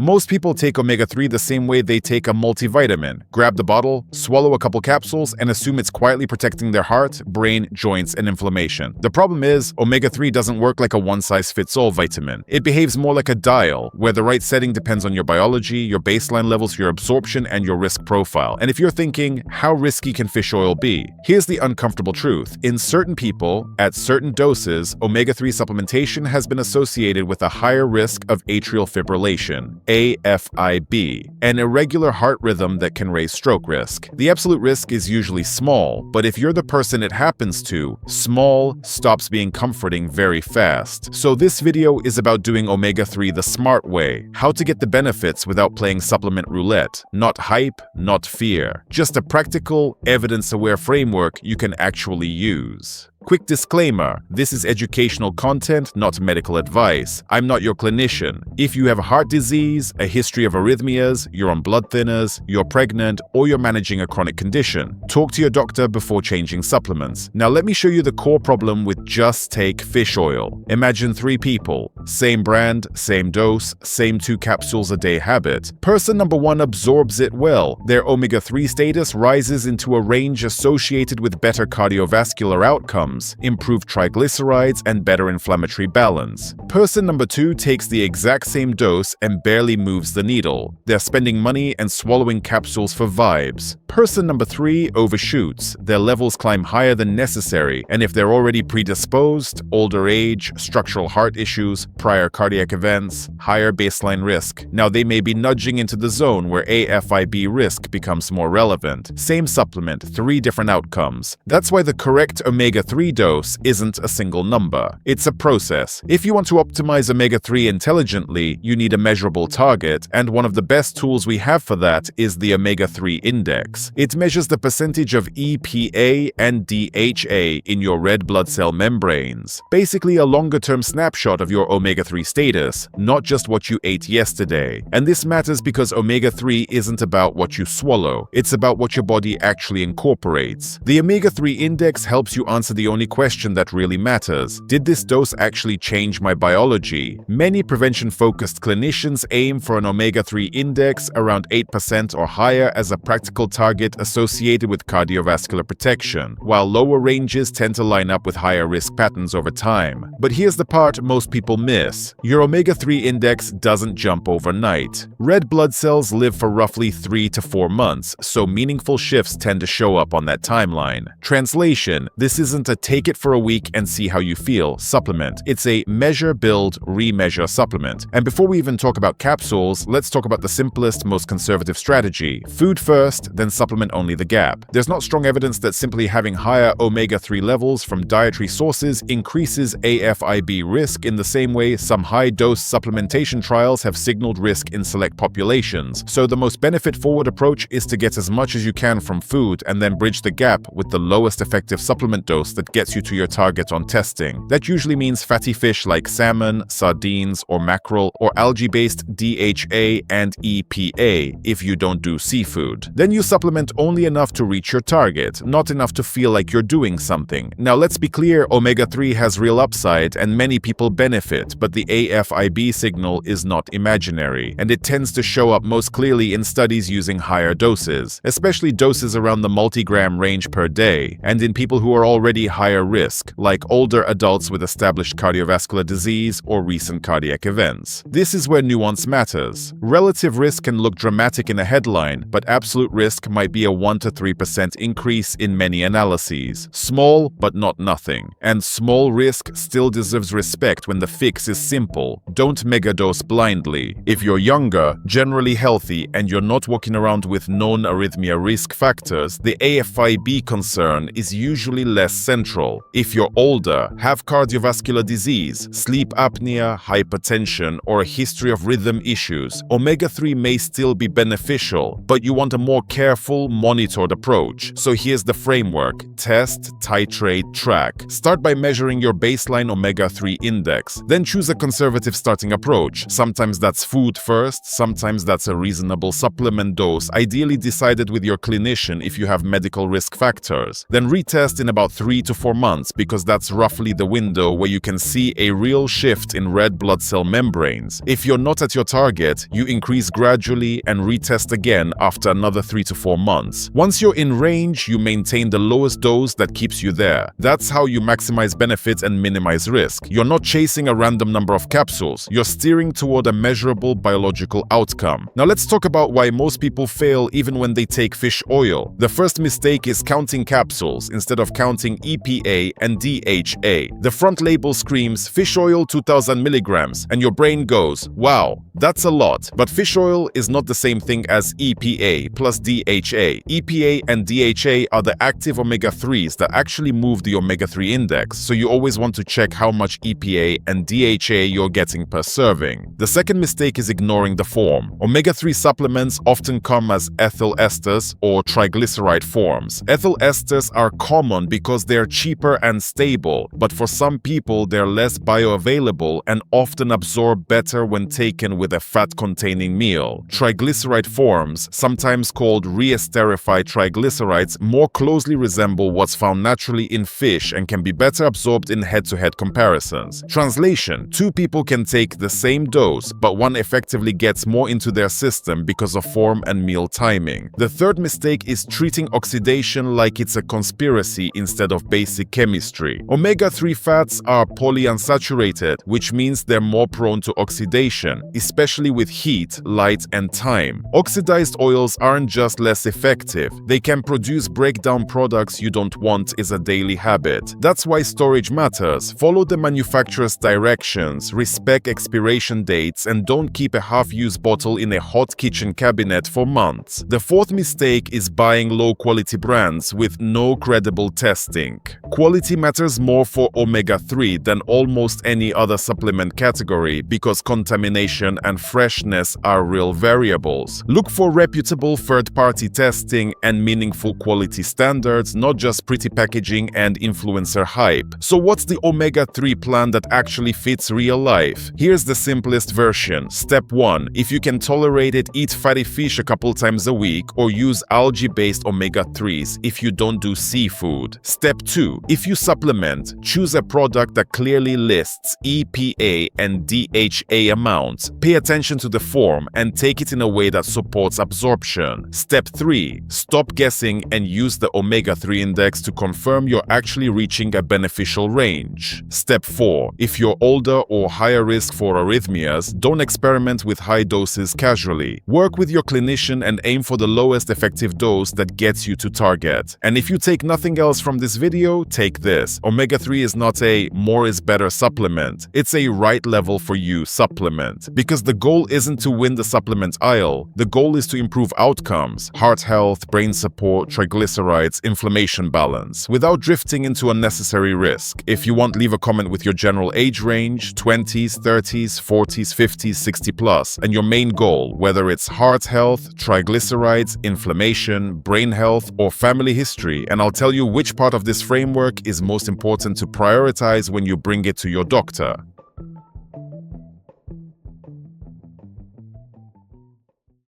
Most people take omega-3 the same way they take a multivitamin. Grab the bottle, swallow a couple capsules, and assume it's quietly protecting their heart, brain, joints, and inflammation. The problem is, omega-3 doesn't work like a one-size-fits-all vitamin. It behaves more like a dial, where the right setting depends on your biology, your baseline levels, your absorption, and your risk profile. And if you're thinking, how risky can fish oil be? Here's the uncomfortable truth. In certain people, at certain doses, omega-3 supplementation has been associated with a higher risk of atrial fibrillation, AFib, an irregular heart rhythm that can raise stroke risk. The absolute risk is usually small, but if you're the person it happens to, small stops being comforting very fast. So this video is about doing omega-3 the smart way, how to get the benefits without playing supplement roulette. Not hype, not fear. Just a practical, evidence-aware framework you can actually use. Quick disclaimer, this is educational content, not medical advice. I'm not your clinician. If you have heart disease, a history of arrhythmias, you're on blood thinners, you're pregnant, or you're managing a chronic condition, talk to your doctor before changing supplements. Now let me show you the core problem with just take fish oil. Imagine 3 people, same brand, same dose, same 2 capsules a day habit. Person number 1 absorbs it well. Their omega-3 status rises into a range associated with better cardiovascular outcomes, improved triglycerides, and better inflammatory balance. Person number 2 takes the exact same dose and barely moves the needle. They're spending money and swallowing capsules for vibes. Person number 3 overshoots. Their levels climb higher than necessary, and if they're already predisposed, older age, structural heart issues, prior cardiac events, higher baseline risk. Now they may be nudging into the zone where AFib risk becomes more relevant. Same supplement, 3 different outcomes. That's why the correct omega-3 dose isn't a single number. It's a process. If you want to optimize omega-3 intelligently, you need a measurable target, and one of the best tools we have for that is the omega-3 index. It measures the percentage of EPA and DHA in your red blood cell membranes. Basically a longer-term snapshot of your omega-3 status, not just what you ate yesterday. And this matters because omega-3 isn't about what you swallow, it's about what your body actually incorporates. The omega-3 index helps you answer the only question that really matters. Did this dose actually change my biology? Many prevention-focused clinicians aim for an omega-3 index around 8% or higher as a practical target associated with cardiovascular protection, while lower ranges tend to line up with higher risk patterns over time. But here's the part most people miss. Your omega-3 index doesn't jump overnight. Red blood cells live for roughly 3 to 4 months, so meaningful shifts tend to show up on that timeline. Translation: this isn't a take it for a week and see how you feel supplement. It's a measure, build, remeasure supplement. And before we even talk about capsules, let's talk about the simplest, most conservative strategy. Food first, then supplement only the gap. There's not strong evidence that simply having higher omega-3 levels from dietary sources increases AFib risk in the same way some high-dose supplementation trials have signaled risk in select populations. So the most benefit-forward approach is to get as much as you can from food and then bridge the gap with the lowest effective supplement dose that gets you to your target on testing. That usually means fatty fish like salmon, sardines, or mackerel, or algae-based DHA and EPA if you don't do seafood. Then you supplement only enough to reach your target, not enough to feel like you're doing something. Now let's be clear, omega-3 has real upside and many people benefit, but the AFib signal is not imaginary, and it tends to show up most clearly in studies using higher doses, especially doses around the multi-gram range per day, and in people who are already higher risk, like older adults with established cardiovascular disease or recent cardiac events. This is where nuance matters. Relative risk can look dramatic in a headline, but absolute risk might be a 1 to 3% increase in many analyses. Small, but not nothing. And small risk still deserves respect when the fix is simple. Don't megadose blindly. If you're younger, generally healthy, and you're not walking around with known arrhythmia risk factors, the AFib concern is usually less central. If you're older, have cardiovascular disease, sleep apnea, hypertension, or a history of rhythm issues, omega-3 may still be beneficial, but you want a more careful, monitored approach. So here's the framework: test, titrate, track. Start by measuring your baseline omega-3 index. Then choose a conservative starting approach. Sometimes that's food first, sometimes that's a reasonable supplement dose, ideally decided with your clinician if you have medical risk factors. Then retest in about 3 to to 4 months because that's roughly the window where you can see a real shift in red blood cell membranes. If you're not at your target, you increase gradually and retest again after another 3 to 4 months. Once you're in range, you maintain the lowest dose that keeps you there. That's how you maximize benefits and minimize risk. You're not chasing a random number of capsules, you're steering toward a measurable biological outcome. Now let's talk about why most people fail even when they take fish oil. The first mistake is counting capsules instead of counting EPA and DHA. The front label screams fish oil 2000 milligrams and your brain goes, wow, that's a lot. But fish oil is not the same thing as EPA plus DHA. EPA and DHA are the active omega-3s that actually move the omega-3 index, so you always want to check how much EPA and DHA you're getting per serving. The second mistake is ignoring the form. Omega-3 supplements often come as ethyl esters or triglyceride forms. Ethyl esters are common because they're cheaper and stable, but for some people they're less bioavailable and often absorb better when taken with a fat-containing meal. Triglyceride forms, sometimes called re-esterified triglycerides, more closely resemble what's found naturally in fish and can be better absorbed in head-to-head comparisons. Translation: two people can take the same dose, but one effectively gets more into their system because of form and meal timing. The third mistake is treating oxidation like it's a conspiracy instead of basic chemistry. Omega-3 fats are polyunsaturated, which means they're more prone to oxidation, especially with heat, light, and time. Oxidized oils aren't just less effective, they can produce breakdown products you don't want is a daily habit. That's why storage matters. Follow the manufacturer's directions, respect expiration dates, and don't keep a half-used bottle in a hot kitchen cabinet for months. The fourth mistake is buying low-quality brands with no credible testing. Quality matters more for omega-3 than almost any other supplement category because contamination and freshness are real variables. Look for reputable third-party testing and meaningful quality standards, not just pretty packaging and influencer hype. So what's the omega-3 plan that actually fits real life? Here's the simplest version. Step 1. If you can tolerate it, eat fatty fish a couple times a week or use algae-based omega-3s if you don't do seafood. Step 2. If you supplement, choose a product that clearly lists EPA and DHA amounts. Pay attention to the form and take it in a way that supports absorption. Step 3. Stop guessing and use the omega-3 index to confirm you're actually reaching a beneficial range. Step 4. If you're older or higher risk for arrhythmias, don't experiment with high doses casually. Work with your clinician and aim for the lowest effective dose that gets you to target. And if you take nothing else from this video, take this. Omega-3 is not a more is better supplement. It's a right level for you supplement. Because the goal isn't to win the supplement aisle. The goal is to improve outcomes, heart health, brain support, triglycerides, inflammation balance, without drifting into unnecessary risk. If you want, leave a comment with your general age range, 20s, 30s, 40s, 50s, 60 plus, and your main goal, whether it's heart health, triglycerides, inflammation, brain health, or family history, and I'll tell you which part of this framework is most important to prioritize when you bring it to your doctor.